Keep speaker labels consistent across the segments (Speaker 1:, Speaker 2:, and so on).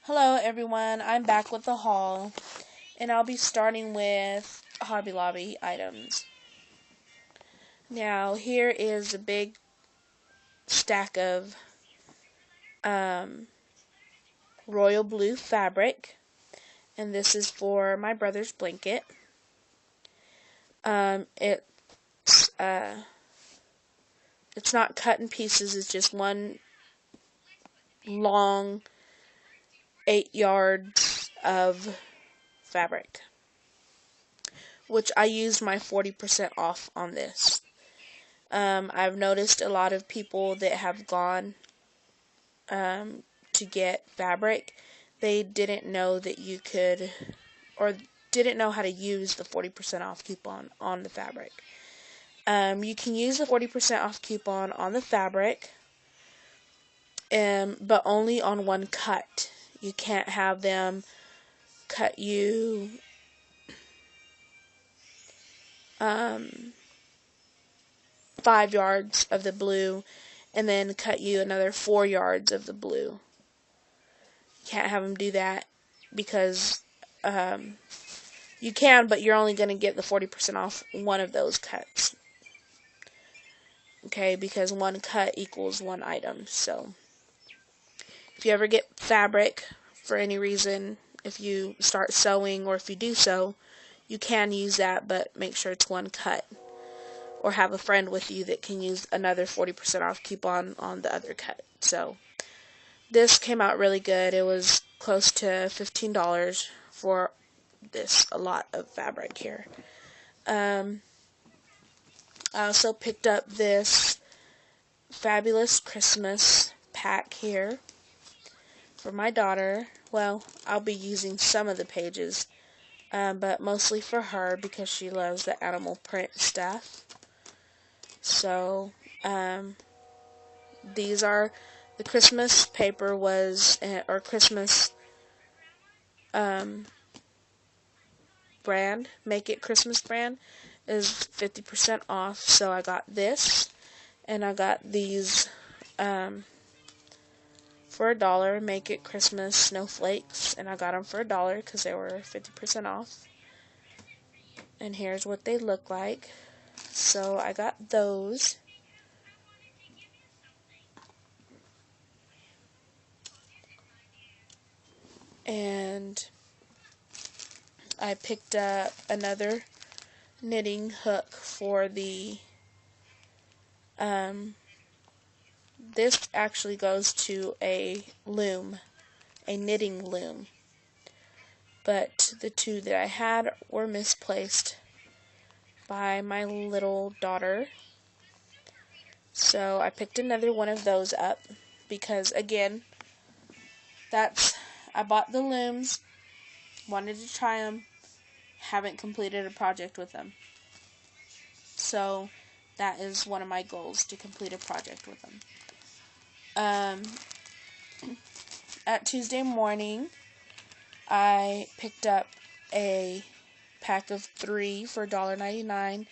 Speaker 1: Hello everyone, I'm back with the haul, and I'll be starting with Hobby Lobby items. Now here is a big stack of royal blue fabric, and this is for my brother's blanket. It's it's not cut in pieces, it's just one long 8 yards of fabric, which I used my 40% off on this. I've noticed a lot of people that have gone to get fabric, they didn't know that you could, or didn't know how to use the 40% off coupon on the fabric. You can use the 40% off coupon on the fabric, but only on one cut. You can't have them cut you 5 yards of the blue and then cut you another 4 yards of the blue. You can't have them do that because you can, but you're only going to get the 40% off one of those cuts. Okay, because one cut equals one item. So if you ever get fabric for any reason, if you start sewing or if you do sew, you can use that, but make sure it's one cut. Or have a friend with you that can use another 40% off coupon on the other cut. So this came out really good. It was close to $15 for a lot of fabric here. I also picked up this fabulous Christmas pack here for my daughter. Well, I'll be using some of the pages, but mostly for her because she loves the animal print stuff. So, these are the Christmas paper or Christmas brand, Make It Christmas brand, is 50% off. So I got this, and I got these for $1, Make It Christmas snowflakes, and I got them for $1 because they were 50% off. And here's what they look like. So I got those. And I picked up another knitting hook for the this actually goes to a loom, a knitting loom, but the two that I had were misplaced by my little daughter, so I picked another one of those up because, again, I bought the looms, wanted to try them, haven't completed a project with them. So that is one of my goals, to complete a project with them. At Tuesday morning, I picked up a pack of 3 for $1.99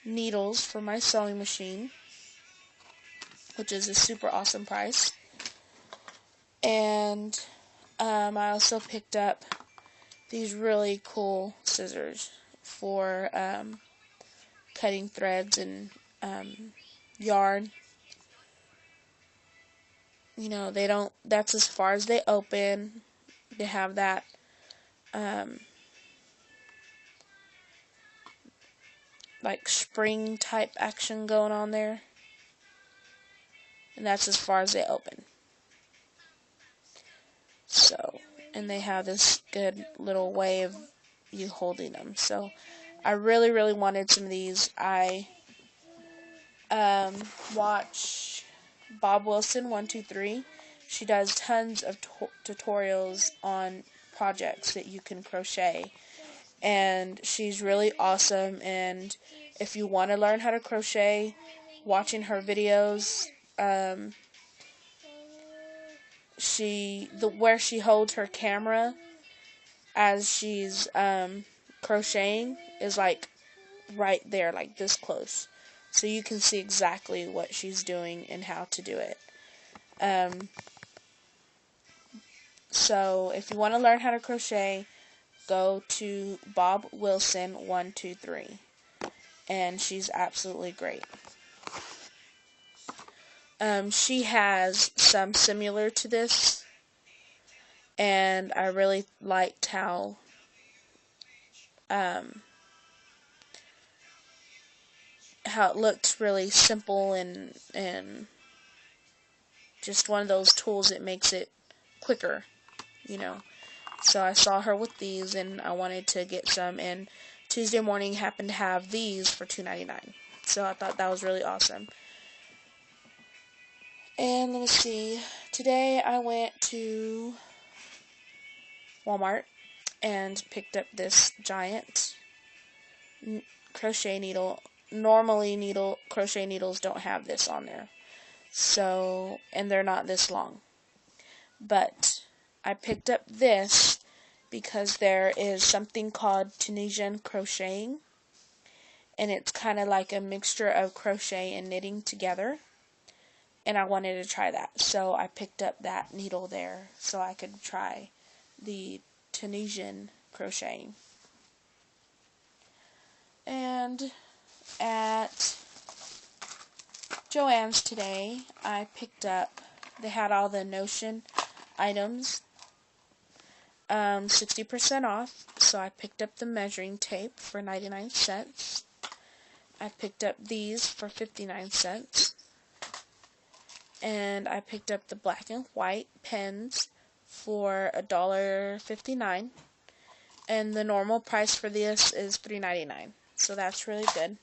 Speaker 1: needles for my sewing machine, which is a super awesome price. And I also picked up these really cool scissors for cutting threads and yarn. You know, that's as far as they open. They have that like spring type action going on there. And that's as far as they open. So, and they have this good little way of you holding them. So, I really, really wanted some of these. I watch Bob Wilson 123. She does tons of tutorials on projects that you can crochet, and she's really awesome. And if you want to learn how to crochet, watching her videos, where she holds her camera as she's crocheting is like right there, like this close, so you can see exactly what she's doing and how to do it. So if you want to learn how to crochet, go to Bob Wilson 123, and she's absolutely great. She has some similar to this, and I really liked how it looked really simple and just one of those tools that makes it quicker, you know. So I saw her with these, and I wanted to get some, and Tuesday morning happened to have these for $2.99. So I thought that was really awesome. And let me see. Today I went to Walmart and picked up this giant crochet needle. Normally crochet needles don't have this on there. So, and they're not this long. But I picked up this because there is something called Tunisian crocheting, and it's kind of like a mixture of crochet and knitting together, and I wanted to try that, so I picked up that needle there so I could try the Tunisian crocheting. And at Joann's today, I picked up, they had all the Notion items, 60% off, so I picked up the measuring tape for 99 cents. I picked up these for 59 cents. And I picked up the black and white pens for $1.59. And the normal price for this is $3.99. So that's really good.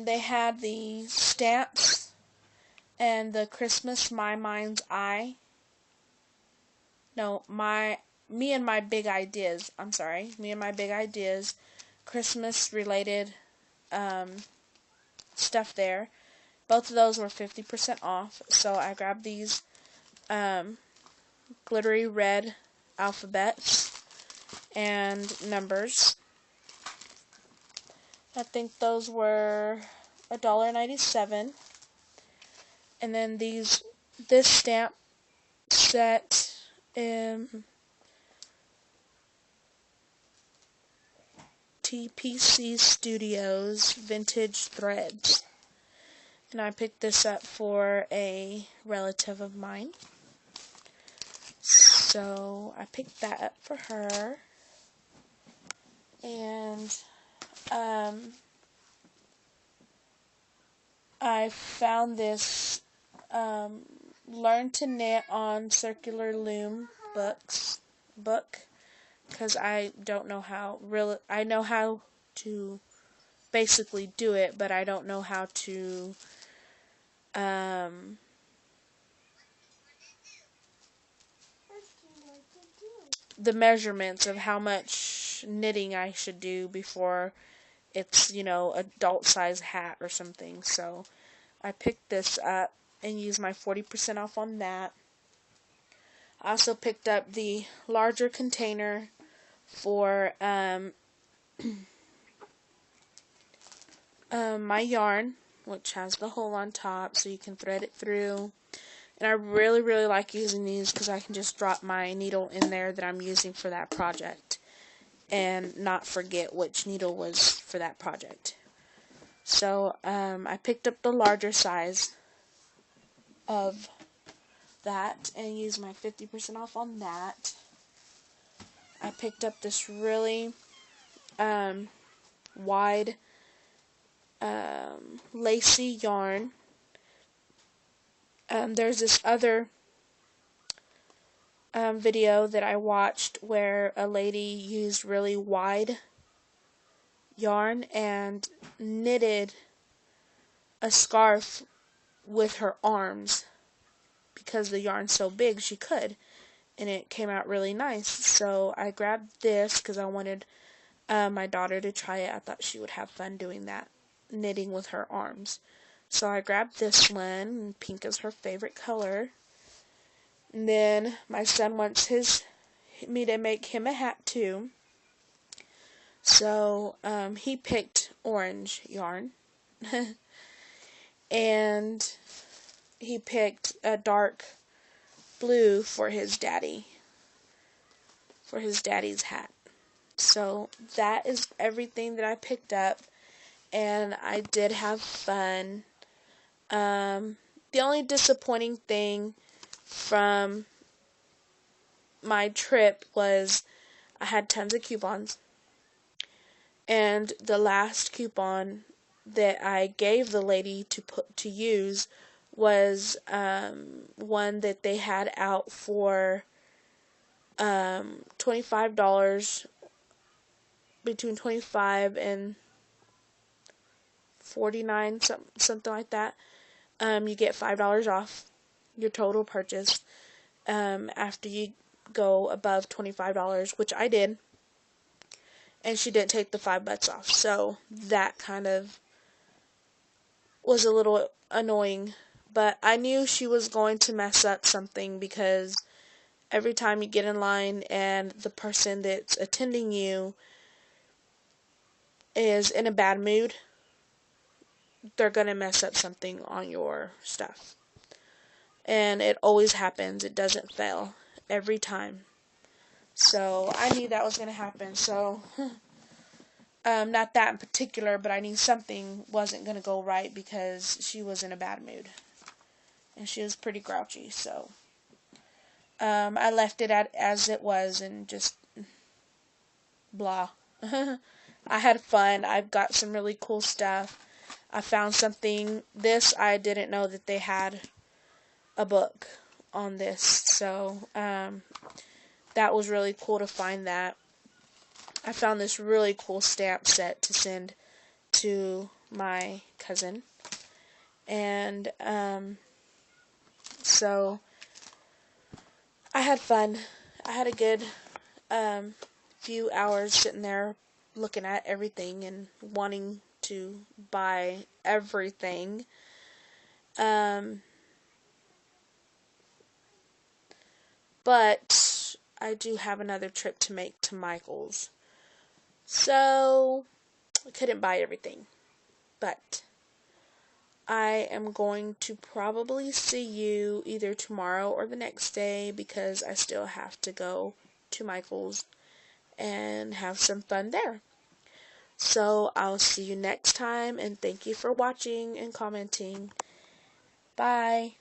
Speaker 1: They had the stamps and the Christmas My Mind's Eye. No, Me and My Big Ideas. I'm sorry. Me and My Big Ideas. Christmas related stuff there. Both of those were 50% off. So I grabbed these glittery red alphabets and numbers. I think those were $1.97. And then this stamp set TPC Studios Vintage Threads. And I picked this up for a relative of mine. So I picked that up for her. And I found this Learn to Knit on Circular Loom book, because I don't know how, I know how to basically do it, but I don't know how to the measurements of how much knitting I should do before it's, adult size hat or something. So I picked this up and used my 40% off on that. I also picked up the larger container for my yarn, which has the hole on top so you can thread it through. And I really, really like using these because I can just drop my needle in there that I'm using for that project and not forget which needle was for that project. So I picked up the larger size of that and used my 50% off on that. I picked up this really wide lacy yarn. There's this other video that I watched where a lady used really wide yarn and knitted a scarf with her arms because the yarn's so big she could, and it came out really nice. So I grabbed this because I wanted my daughter to try it. I thought she would have fun doing that, knitting with her arms. So I grabbed this one, and pink is her favorite color. And then my son wants me to make him a hat too. So he picked orange yarn. And he picked a dark blue for his daddy, for his daddy's hat. So that is everything that I picked up, and I did have fun. The only disappointing thing from my trip was I had tons of coupons, and the last coupon that I gave the lady to use was one that they had out for $25, between 25 and 49, something like that. You get $5 off your total purchase after you go above $25, which I did, and she didn't take the $5 off, so that kind of was a little annoying, but I knew she was going to mess up something, because every time you get in line and the person that's attending you is in a bad mood, they're going to mess up something on your stuff. And it always happens. It doesn't fail. Every time. So, I knew that was going to happen. So, not that in particular, but I knew something wasn't going to go right because she was in a bad mood. And she was pretty grouchy, so I left it as it was and just blah. I had fun. I've got some really cool stuff. I found something. This, I didn't know that they had a book on this, so that was really cool to find that. I found this really cool stamp set to send to my cousin, and so I had fun. I had a good few hours sitting there looking at everything and wanting to buy everything. But I do have another trip to make to Michael's. So, I couldn't buy everything. But I am going to probably see you either tomorrow or the next day, because I still have to go to Michael's and have some fun there. So, I'll see you next time, and thank you for watching and commenting. Bye.